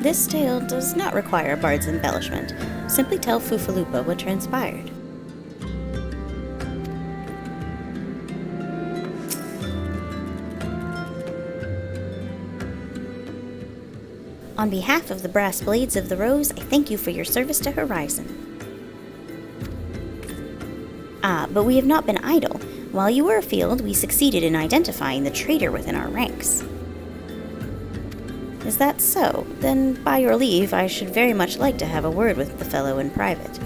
this tale does not require a bard's embellishment. Simply tell Fufalupa what transpired. On behalf of the Brass Blades of the Rose, I thank you for your service to Horizon. But we have not been idle. While you were afield, we succeeded in identifying the traitor within our ranks. Is that so? Then, by your leave, I should very much like to have a word with the fellow in private.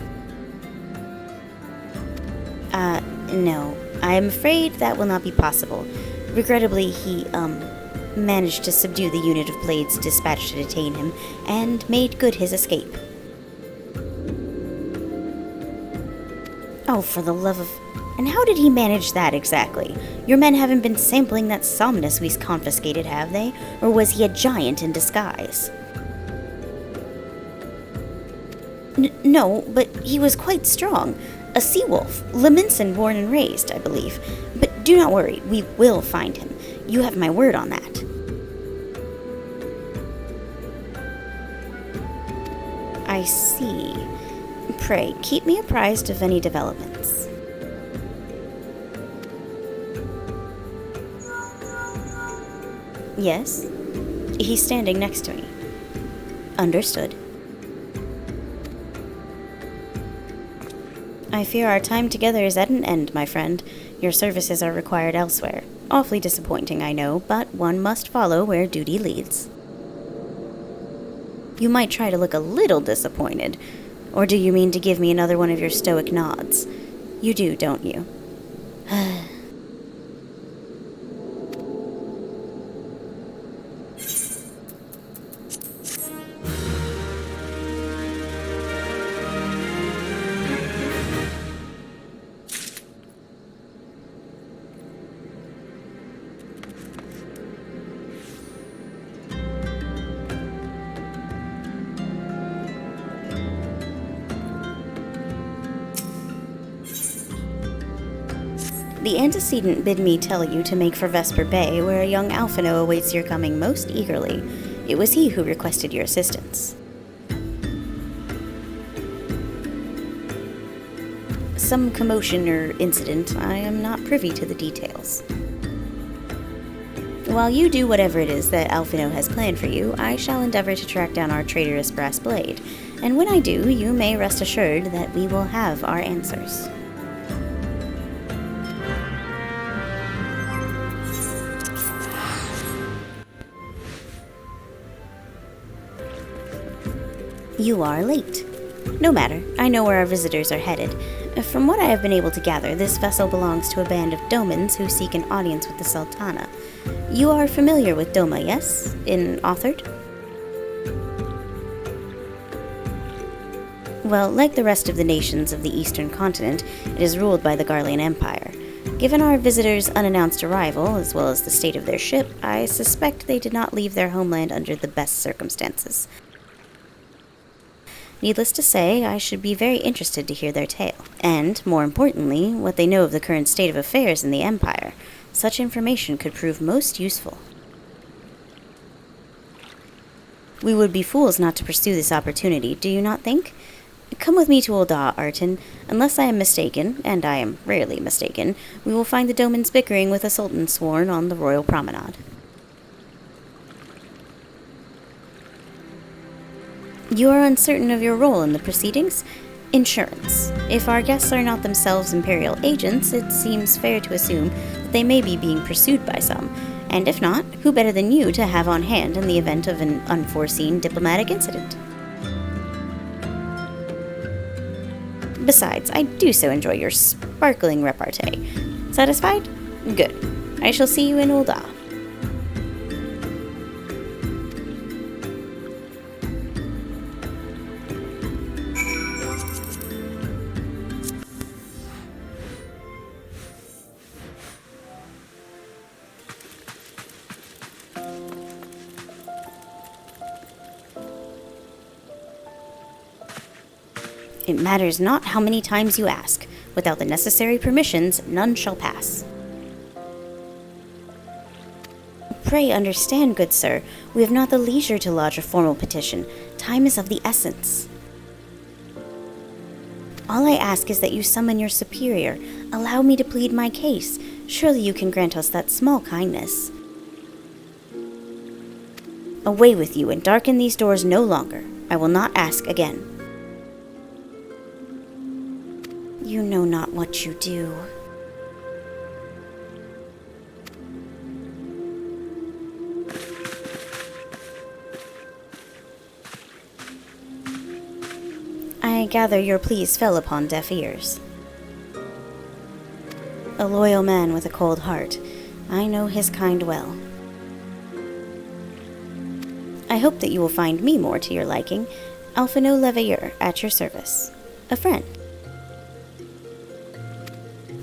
No. I am afraid that will not be possible. Regrettably, he, managed to subdue the unit of blades dispatched to detain him, and made good his escape. Oh, for the love of... And how did he manage that exactly? Your men haven't been sampling that somnus we confiscated, have they? Or was he a giant in disguise? No, but he was quite strong. A sea-wolf, Leminson born and raised, I believe. But do not worry, we will find him. You have my word on that. I see. Pray, keep me apprised of any developments. Yes? He's standing next to me. Understood. I fear our time together is at an end, my friend. Your services are required elsewhere. Awfully disappointing, I know, but one must follow where duty leads. You might try to look a little disappointed. Or do you mean to give me another one of your stoic nods? You do, don't you? The antecedent bid me tell you to make for Vesper Bay, where a young Alphino awaits your coming most eagerly. It was he who requested your assistance. Some commotion or incident, I am not privy to the details. While you do whatever it is that Alphino has planned for you, I shall endeavor to track down our traitorous Brass Blade, and when I do, you may rest assured that we will have our answers. You are late. No matter, I know where our visitors are headed. From what I have been able to gather, this vessel belongs to a band of Domans who seek an audience with the Sultana. You are familiar with Doma, yes? In Authard? Well, like the rest of the nations of the eastern continent, it is ruled by the Garlean Empire. Given our visitors' unannounced arrival, as well as the state of their ship, I suspect they did not leave their homeland under the best circumstances. Needless to say, I should be very interested to hear their tale, and, more importantly, what they know of the current state of affairs in the Empire. Such information could prove most useful. We would be fools not to pursue this opportunity, do you not think? Come with me to Ul'dah, Arton. Unless I am mistaken, and I am rarely mistaken, we will find the Domans bickering with a sultan sworn on the royal promenade. You are uncertain of your role in the proceedings? Insurance. If our guests are not themselves Imperial agents, it seems fair to assume that they may be being pursued by some, and if not, who better than you to have on hand in the event of an unforeseen diplomatic incident? Besides, I do so enjoy your sparkling repartee. Satisfied? Good. I shall see you in Ul'dah. It matters not how many times you ask. Without the necessary permissions, none shall pass. Pray understand, good sir, we have not the leisure to lodge a formal petition. Time is of the essence. All I ask is that you summon your superior. Allow me to plead my case. Surely you can grant us that small kindness. Away with you, and darken these doors no longer. I will not ask again. You know not what you do. I gather your pleas fell upon deaf ears. A loyal man with a cold heart. I know his kind well. I hope that you will find me more to your liking. Alphino Leveilleur, at your service. A friend.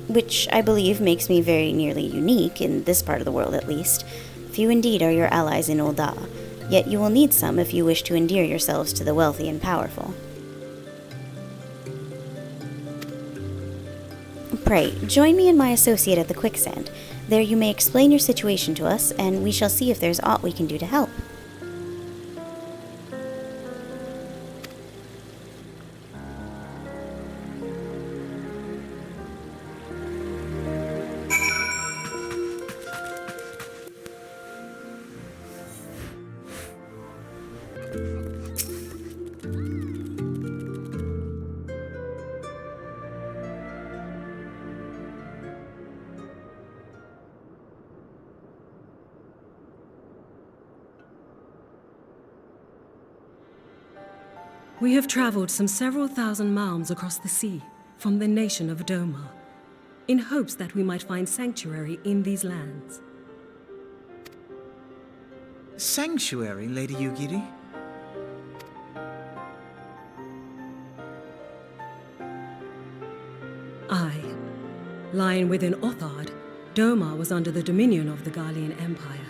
Which I believe makes me very nearly unique, in this part of the world at least. Few indeed are your allies in Ul'dah, yet you will need some if you wish to endear yourselves to the wealthy and powerful. Pray, join me and my associate at the quicksand. There you may explain your situation to us, and we shall see if there's aught we can do to help. We have traveled some several thousand miles across the sea from the nation of Doma, in hopes that we might find sanctuary in these lands. Sanctuary, Lady Yugiri? Aye. Lying within Othard, Doma was under the dominion of the Garlean Empire,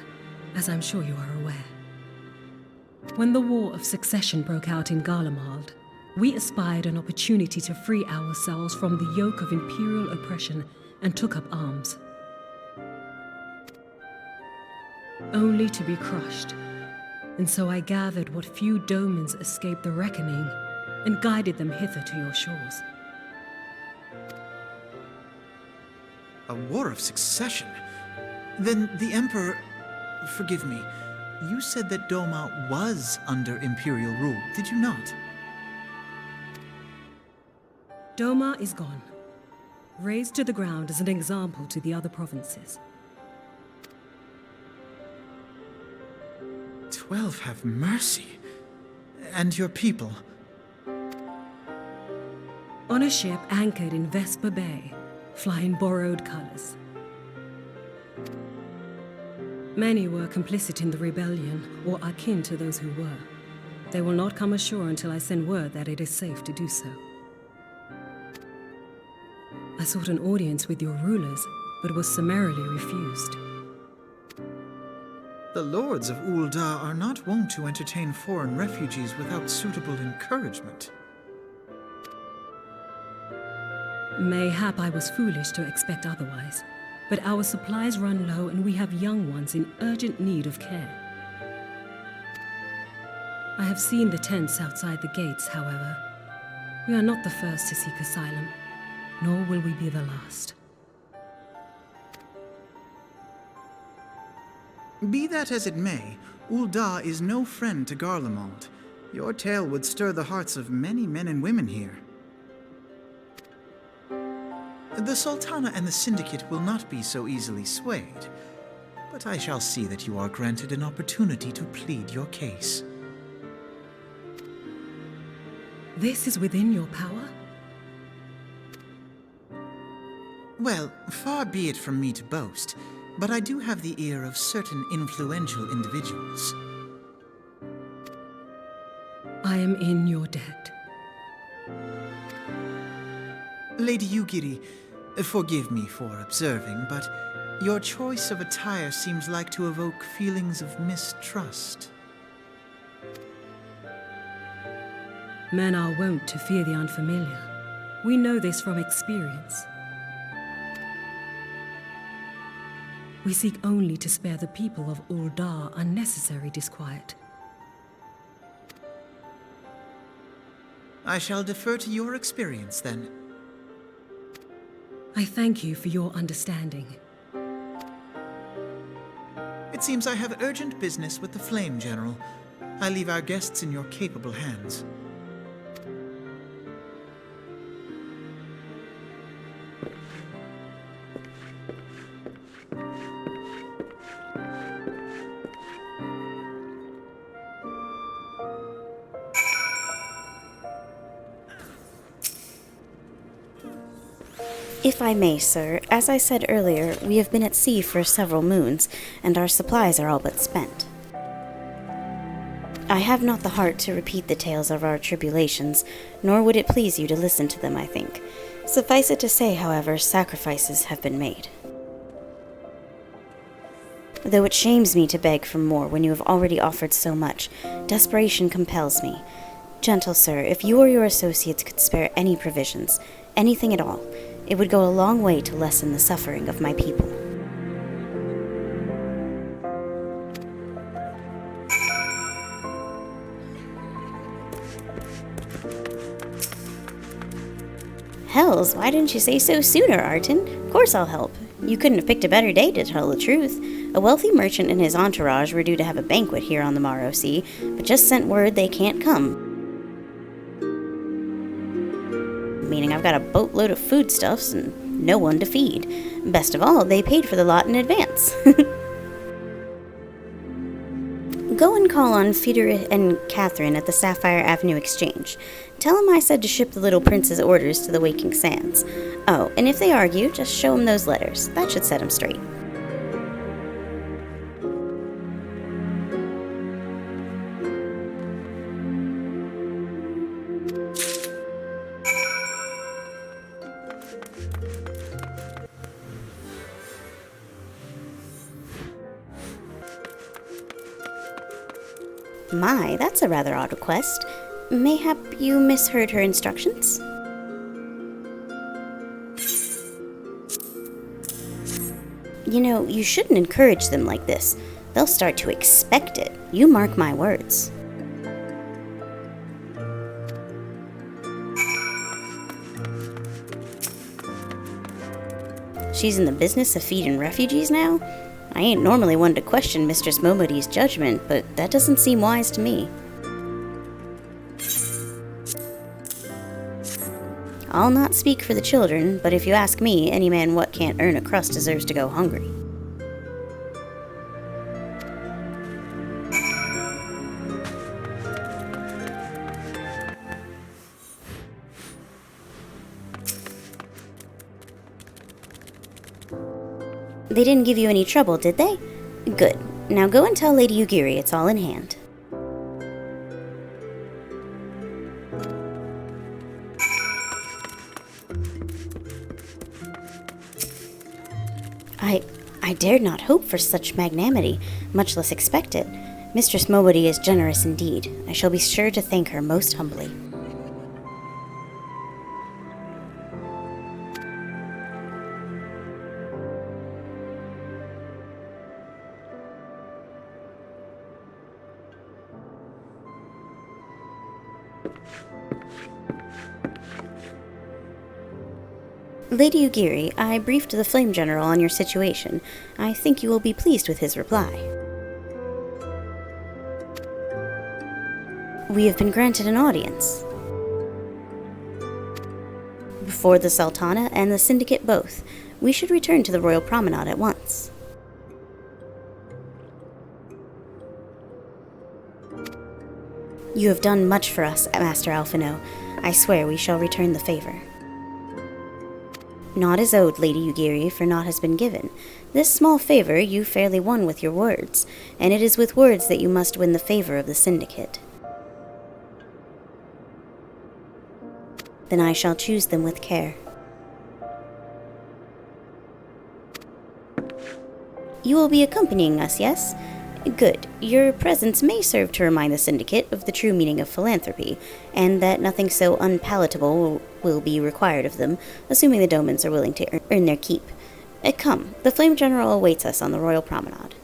as I'm sure you are aware. When the War of Succession broke out in Garlemald, we espied an opportunity to free ourselves from the yoke of imperial oppression and took up arms. Only to be crushed. And so I gathered what few Domans escaped the reckoning and guided them hither to your shores. A war of succession? Then the Emperor... Forgive me. You said that Doma was under imperial rule, did you not? Doma is gone, razed to the ground as an example to the other provinces. 12 have mercy. And your people? On a ship anchored in Vesper Bay, flying borrowed colors. Many were complicit in the rebellion, or akin to those who were. They will not come ashore until I send word that it is safe to do so. I sought an audience with your rulers, but was summarily refused. The lords of Ul'dah are not wont to entertain foreign refugees without suitable encouragement. Mayhap I was foolish to expect otherwise. But our supplies run low and we have young ones in urgent need of care. I have seen the tents outside the gates, however. We are not the first to seek asylum, nor will we be the last. Be that as it may, Ul'dah is no friend to Garlemald. Your tale would stir the hearts of many men and women here. The Sultana and the Syndicate will not be so easily swayed, but I shall see that you are granted an opportunity to plead your case. This is within your power? Well, far be it from me to boast, but I do have the ear of certain influential individuals. I am in your debt. Lady Yugiri, forgive me for observing, but your choice of attire seems like to evoke feelings of mistrust. Men are wont to fear the unfamiliar. We know this from experience. We seek only to spare the people of Ul'dah unnecessary disquiet. I shall defer to your experience, then. I thank you for your understanding. It seems I have urgent business with the Flame General. I leave our guests in your capable hands. If I may, sir, as I said earlier, we have been at sea for several moons, and our supplies are all but spent. I have not the heart to repeat the tales of our tribulations, nor would it please you to listen to them, I think. Suffice it to say, however, sacrifices have been made. Though it shames me to beg for more when you have already offered so much, desperation compels me. Gentle sir, if you or your associates could spare any provisions, anything at all, it would go a long way to lessen the suffering of my people. Hells, why didn't you say so sooner, Arton? Of course I'll help. You couldn't have picked a better day to tell the truth. A wealthy merchant and his entourage were due to have a banquet here on the Morrow Sea, but just sent word they can't come. Meaning I've got a boatload of foodstuffs and no one to feed. Best of all, they paid for the lot in advance. Go and call on Feeder and Catherine at the Sapphire Avenue Exchange. Tell them I said to ship the little prince's orders to the Waking Sands. Oh, and if they argue, just show them those letters. That should set them straight. My, that's a rather odd request. Mayhap you misheard her instructions? You know, you shouldn't encourage them like this. They'll start to expect it. You mark my words. She's in the business of feeding refugees now? I ain't normally one to question Mistress Momody's judgment, but that doesn't seem wise to me. I'll not speak for the children, but if you ask me, any man what can't earn a crust deserves to go hungry. They didn't give you any trouble, did they? Good. Now go and tell Lady Ugiri it's all in hand. I dared not hope for such magnanimity, much less expect it. Mistress Mowody is generous indeed. I shall be sure to thank her most humbly. Lady Ugiri, I briefed the Flame General on your situation. I think you will be pleased with his reply. We have been granted an audience. Before the Sultana and the Syndicate both. We should return to the Royal Promenade at once. You have done much for us, Master Alphino. I swear we shall return the favor. Naught is owed, Lady Ugiri, for naught has been given. This small favor you fairly won with your words, and it is with words that you must win the favor of the Syndicate. Then I shall choose them with care. You will be accompanying us, yes? Good. Your presence may serve to remind the Syndicate of the true meaning of philanthropy, and that nothing so unpalatable will be required of them, assuming the Domans are willing to earn their keep. Come, the Flame General awaits us on the Royal Promenade.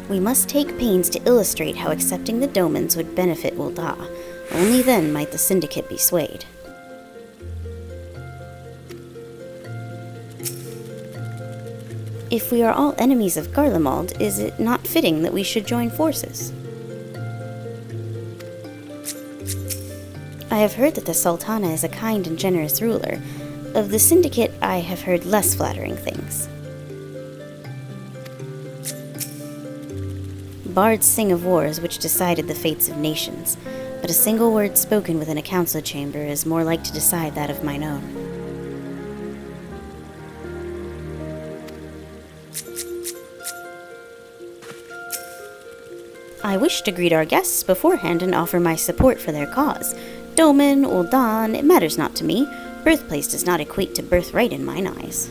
We must take pains to illustrate how accepting the Domans would benefit Ul'dah. Only then might the Syndicate be swayed. If we are all enemies of Garlemald, is it not fitting that we should join forces? I have heard that the Sultana is a kind and generous ruler. Of the Syndicate, I have heard less flattering things. Bards sing of wars which decided the fates of nations, but a single word spoken within a council chamber is more like to decide that of mine own. I wish to greet our guests beforehand and offer my support for their cause. Doman, Ul'dah, it matters not to me. Birthplace does not equate to birthright in mine eyes.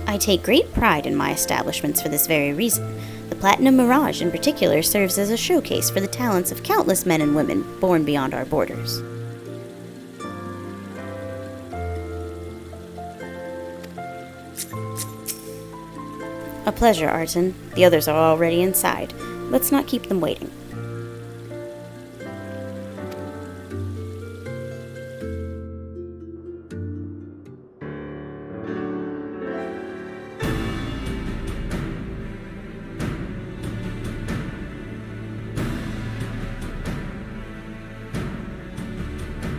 I take great pride in my establishments for this very reason. The Platinum Mirage in particular serves as a showcase for the talents of countless men and women born beyond our borders. A pleasure, Arton. The others are already inside. Let's not keep them waiting.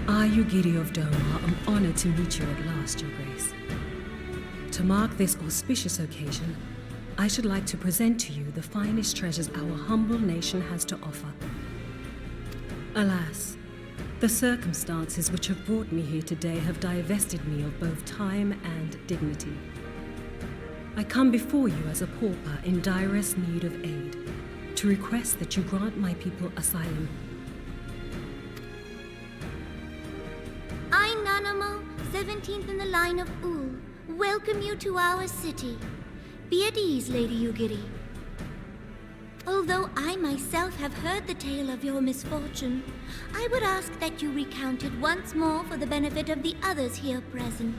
I, Ugiri of Doma, am honored to meet you at last, Your Grace. To mark this auspicious occasion, I should like to present to you the finest treasures our humble nation has to offer. Alas, the circumstances which have brought me here today have divested me of both time and dignity. I come before you as a pauper in direst need of aid, to request that you grant my people asylum. I, Nanamo, 17th in the line of Uhhh, welcome you to our city. Be at ease, Lady Ugiri. Although I myself have heard the tale of your misfortune, I would ask that you recount it once more for the benefit of the others here present.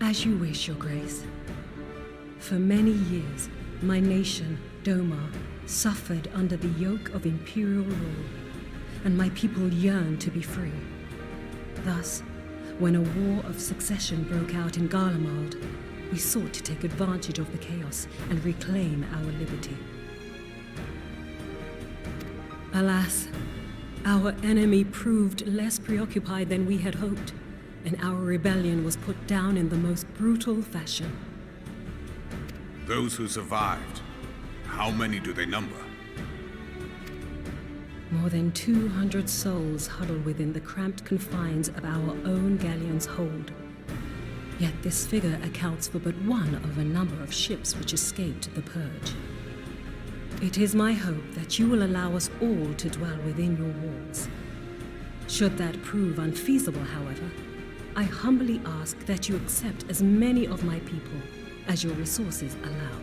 As you wish, Your Grace. For many years, my nation, Doma, suffered under the yoke of imperial rule, and my people yearned to be free. Thus, when a war of succession broke out in Garlemald, we sought to take advantage of the chaos and reclaim our liberty. Alas, our enemy proved less preoccupied than we had hoped, and our rebellion was put down in the most brutal fashion. Those who survived, how many do they number? More than 200 souls huddle within the cramped confines of our own galleon's hold. Yet this figure accounts for but one of a number of ships which escaped the purge. It is my hope that you will allow us all to dwell within your walls. Should that prove unfeasible, however, I humbly ask that you accept as many of my people as your resources allow.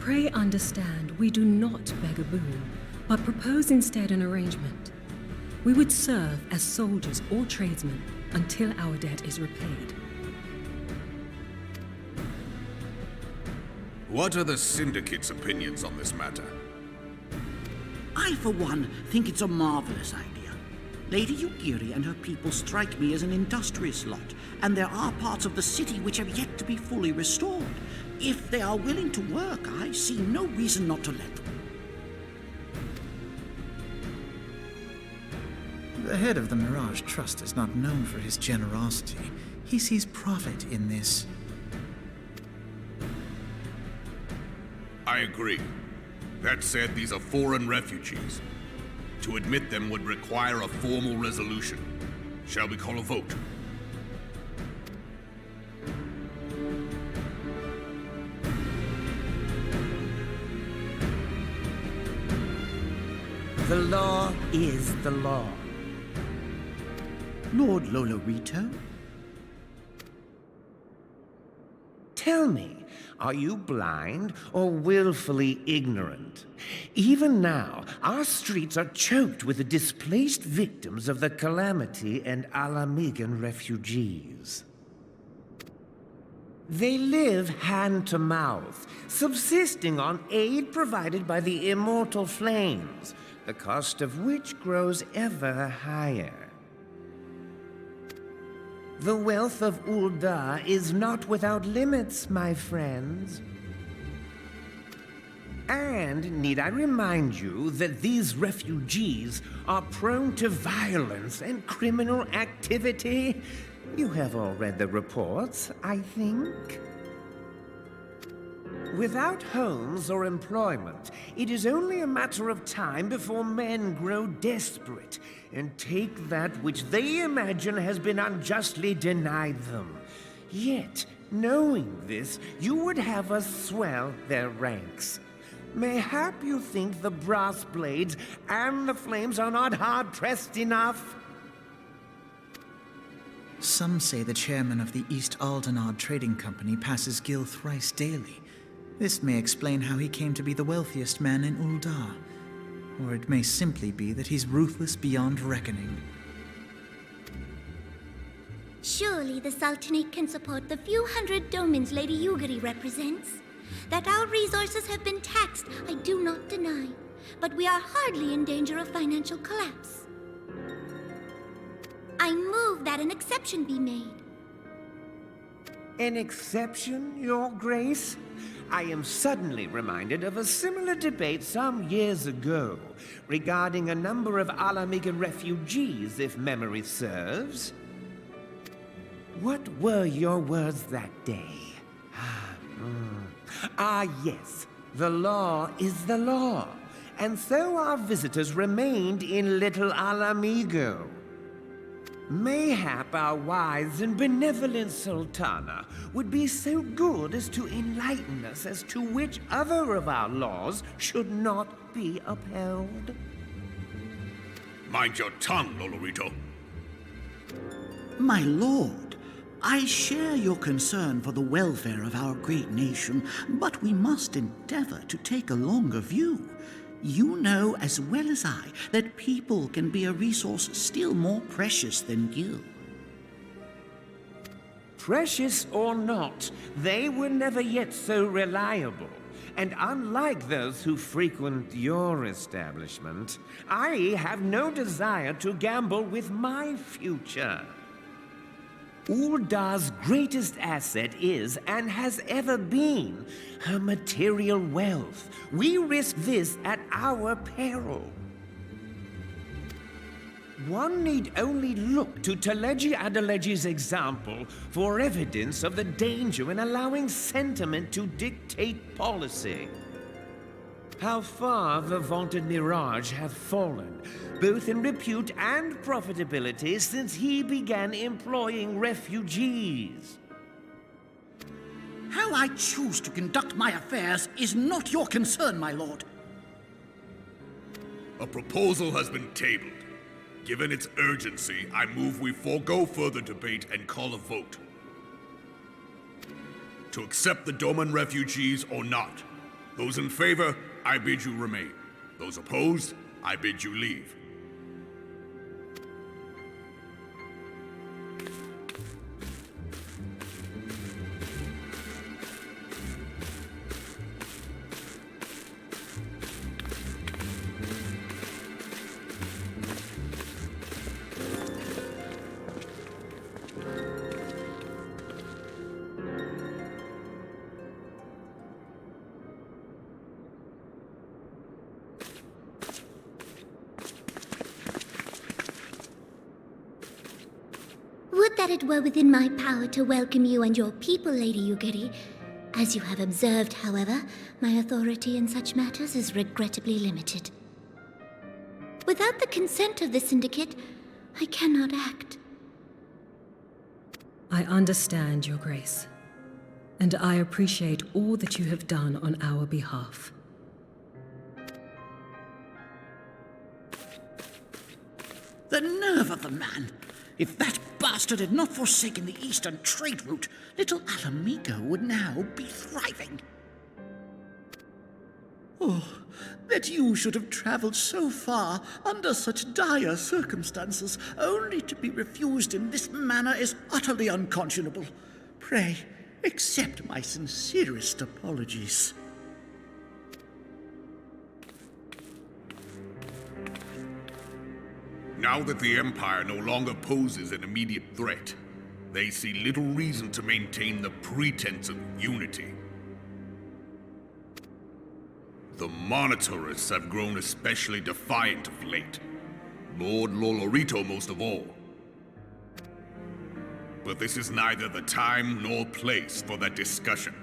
Pray understand, we do not beg a boon, but propose instead an arrangement. We would serve as soldiers or tradesmen until our debt is repaid. What are the Syndicate's opinions on this matter? I, for one, think it's a marvelous idea. Lady Ugiri and her people strike me as an industrious lot, and there are parts of the city which have yet to be fully restored. If they are willing to work, I see no reason not to let them. The head of the Mirage Trust is not known for his generosity. He sees profit in this. I agree. That said, these are foreign refugees. To admit them would require a formal resolution. Shall we call a vote? The law is the law. Lord Lolorito? Tell me, are you blind or willfully ignorant? Even now, our streets are choked with the displaced victims of the Calamity and Alamigan refugees. They live hand to mouth, subsisting on aid provided by the immortal flames, the cost of which grows ever higher. The wealth of Ul'dah is not without limits, my friends. And need I remind you that these refugees are prone to violence and criminal activity? You have all read the reports, I think. Without homes or employment, it is only a matter of time before men grow desperate and take that which they imagine has been unjustly denied them. Yet, knowing this, you would have us swell their ranks. Mayhap you think the brass blades and the flames are not hard-pressed enough? Some say the chairman of the East Aldenard Trading Company passes Gil thrice daily. This may explain how he came to be the wealthiest man in Ul'dah. Or it may simply be that he's ruthless beyond reckoning. Surely the Sultanate can support the few hundred domins Lady Yugiri represents. That our resources have been taxed, I do not deny. But we are hardly in danger of financial collapse. I move that an exception be made. An exception, Your Grace? I am suddenly reminded of a similar debate some years ago regarding a number of Alamigan refugees, if memory serves. What were your words that day? Yes, the law is the law, and so our visitors remained in Little Alamigo. Mayhap our wise and benevolent Sultana would be so good as to enlighten us as to which other of our laws should not be upheld. Mind your tongue, Lolorito. My lord, I share your concern for the welfare of our great nation, but we must endeavor to take a longer view. You know as well as I that people can be a resource still more precious than Gil. Precious or not, they were never yet so reliable. And unlike those who frequent your establishment, I have no desire to gamble with my future. Ul'dah's greatest asset is, and has ever been, her material wealth. We risk this at our peril. One need only look to Teleji Adeleji's example for evidence of the danger in allowing sentiment to dictate policy. How far the vaunted Mirage hath fallen, both in repute and profitability, since he began employing refugees. How I choose to conduct my affairs is not your concern, my lord. A proposal has been tabled. Given its urgency, I move we forego further debate and call a vote. To accept the Doman refugees or not. Those in favor, I bid you remain. Those opposed, I bid you leave. Would that it were within my power to welcome you and your people, Lady Yugiri. As you have observed, however, my authority in such matters is regrettably limited. Without the consent of the Syndicate, I cannot act. I understand, Your Grace, and I appreciate all that you have done on our behalf. man. If that bastard had not forsaken the eastern trade route, little Alamigo would now be thriving. Oh, that you should have traveled so far under such dire circumstances, only to be refused in this manner is utterly unconscionable. Pray, accept my sincerest apologies. Now that the Empire no longer poses an immediate threat, they see little reason to maintain the pretense of unity. The Monitorists have grown especially defiant of late, Lord Lolorito most of all. But this is neither the time nor place for that discussion.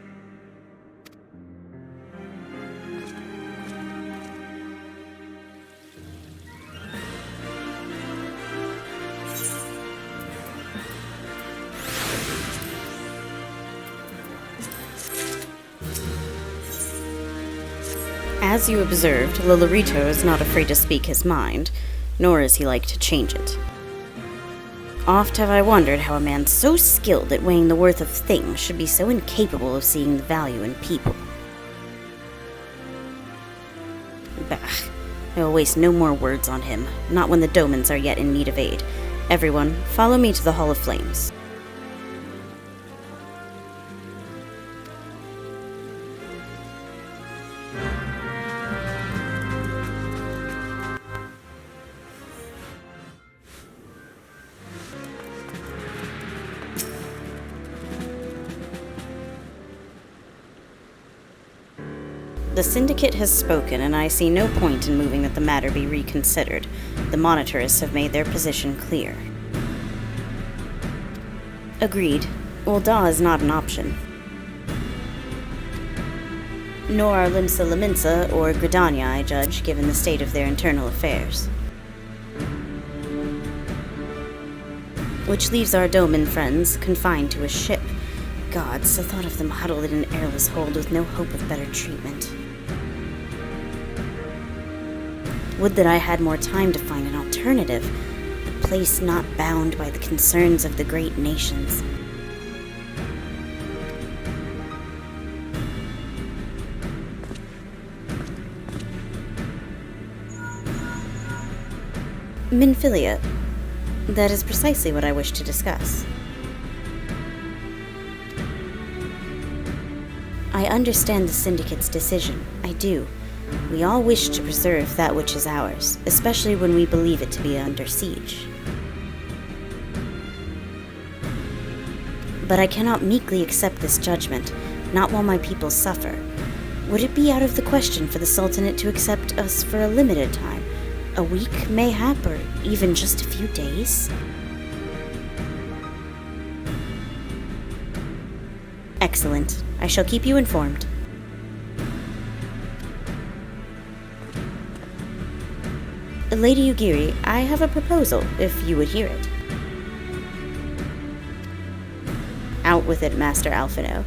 As you observed, Lolorito is not afraid to speak his mind, nor is he like to change it. Oft have I wondered how a man so skilled at weighing the worth of things should be so incapable of seeing the value in people. Bah, I will waste no more words on him, not when the Domans are yet in need of aid. Everyone, follow me to the Hall of Flames. The Syndicate has spoken, and I see no point in moving that the matter be reconsidered. The Monitorists have made their position clear. Agreed. Ul'dah is not an option. Nor are Limsa Lominsa or Gridania, I judge, given the state of their internal affairs. Which leaves our Doman friends confined to a ship. Gods, the thought of them huddled in an airless hold with no hope of better treatment. Would that I had more time to find an alternative, a place not bound by the concerns of the great nations. Minfilia, that is precisely what I wish to discuss. I understand the Syndicate's decision, I do. We all wish to preserve that which is ours, especially when we believe it to be under siege. But I cannot meekly accept this judgment, not while my people suffer. Would it be out of the question for the Sultanate to accept us for a limited time? A week, mayhap, or even just a few days? Excellent. I shall keep you informed. Lady Ugiri, I have a proposal, if you would hear it. Out with it, Master Alphino.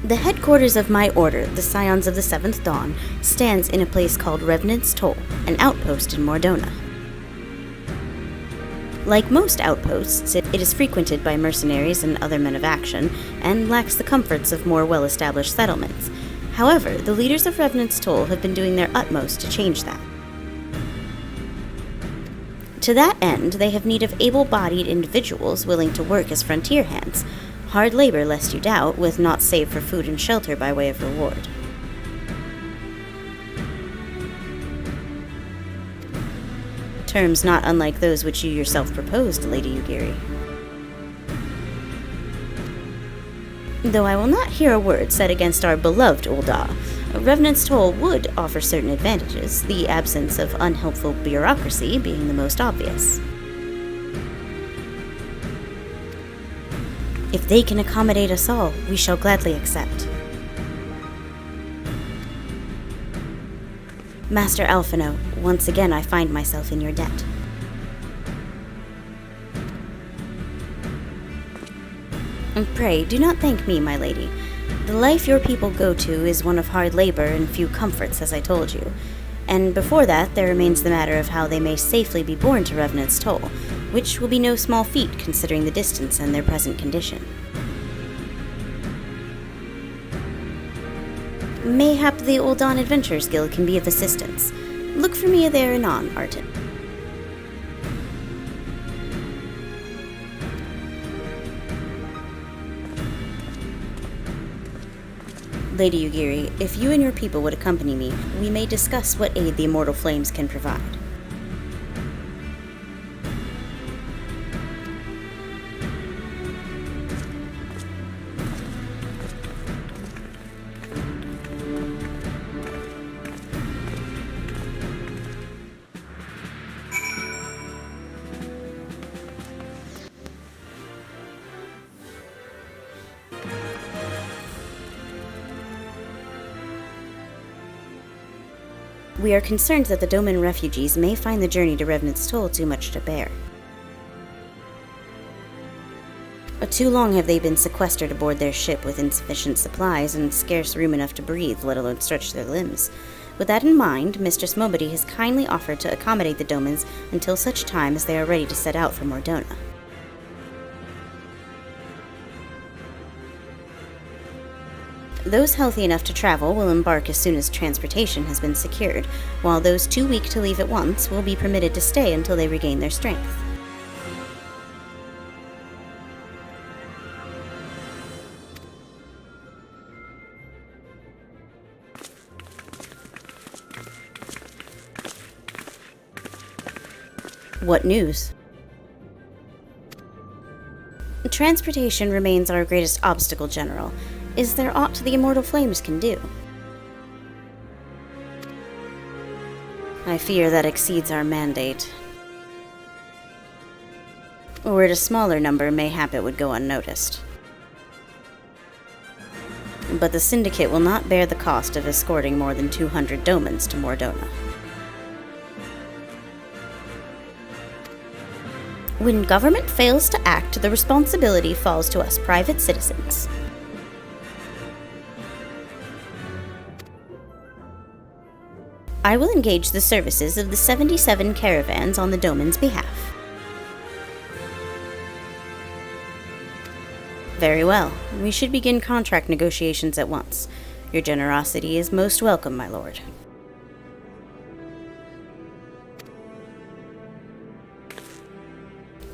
The headquarters of my order, the Scions of the Seventh Dawn, stands in a place called Revenant's Toll, an outpost in Mordona. Like most outposts, it is frequented by mercenaries and other men of action, and lacks the comforts of more well-established settlements. However, the leaders of Revenant's Toll have been doing their utmost to change that. To that end, they have need of able-bodied individuals willing to work as frontier hands. Hard labor, lest you doubt, with naught save for food and shelter by way of reward. Terms not unlike those which you yourself proposed, Lady Ugiri. Though I will not hear a word said against our beloved Ul'dah, Revenant's Toll would offer certain advantages, the absence of unhelpful bureaucracy being the most obvious. If they can accommodate us all, we shall gladly accept. Master Alphino, once again I find myself in your debt. And pray, do not thank me, my lady. The life your people go to is one of hard labor and few comforts, as I told you. And before that, there remains the matter of how they may safely be borne to Revenant's Toll, which will be no small feat considering the distance and their present condition. Mayhap the Uldan Adventurers Guild can be of assistance. Look for me there anon, Arton. Lady Ugiri, if you and your people would accompany me, we may discuss what aid the Immortal Flames can provide. We are concerned that the Doman refugees may find the journey to Revenant's Toll too much to bear. Too long have they been sequestered aboard their ship with insufficient supplies and scarce room enough to breathe, let alone stretch their limbs. With that in mind, Mistress Mobody has kindly offered to accommodate the Domans until such time as they are ready to set out for Mordona. Those healthy enough to travel will embark as soon as transportation has been secured, while those too weak to leave at once will be permitted to stay until they regain their strength. What news? Transportation remains our greatest obstacle, General. Is there aught the Immortal Flames can do? I fear that exceeds our mandate. Were it a smaller number, mayhap it would go unnoticed. But the Syndicate will not bear the cost of escorting more than 200 Domans to Mordona. When government fails to act, the responsibility falls to us private citizens. I will engage the services of the 77 caravans on the Doman's behalf. Very well. We should begin contract negotiations at once. Your generosity is most welcome, my lord.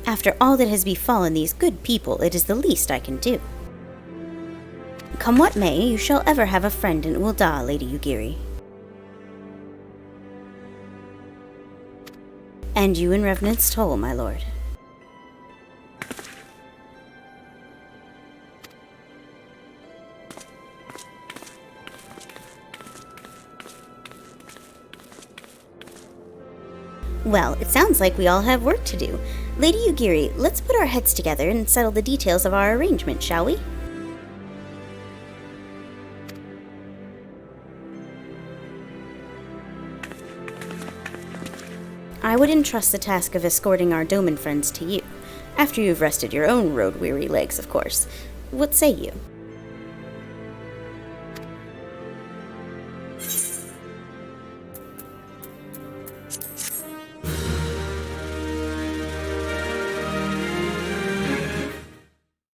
After all that has befallen these good people, it is the least I can do. Come what may, you shall ever have a friend in Ul'dah, Lady Ugiri. And you in Revenant's Toll, my lord. Well, it sounds like we all have work to do. Lady Ugiri, let's put our heads together and settle the details of our arrangement, shall we? I would entrust the task of escorting our Doman friends to you, after you've rested your own road-weary legs, of course. What say you?